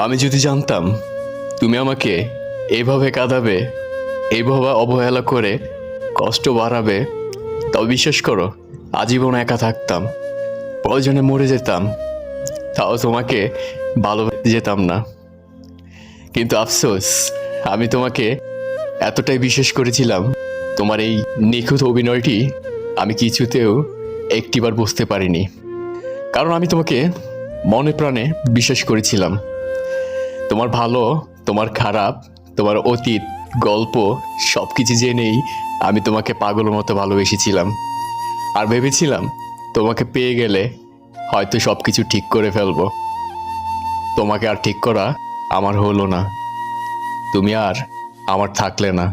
আমি যদি জানতাম তুমি আমাকে এইভাবে কাঁদাবে, এইভাবে অবহেলা করে কষ্ট বাড়াবে, তবে বিশ্বাস করো আজীবন একা থাকতাম, প্রয়োজনে মরে যেতাম, তাও তোমাকে ভালোবেসে যেতাম না। কিন্তু আফসোস, আমি তোমাকে এতটাই বিশ্বাস করেছিলাম, তোমার এই নিখুঁত অভিনয়টি আমি কিছুতেও একটিবার বুঝতে পারিনি। কারণ আমি তোমাকে মনে প্রাণে বিশ্বাস করেছিলাম। তোমার ভালো, তোমার খারাপ, তোমার অতীত, গল্প সব কিছু জেনেই আমি তোমাকে পাগলের মতো ভালোবেসেছিলাম। আর ভেবেছিলাম তোমাকে পেয়ে গেলে হয়তো সব কিছু ঠিক করে ফেলবো। তোমাকে আর ঠিক করা আমার হলো না, তুমি আর আমার থাকলে না।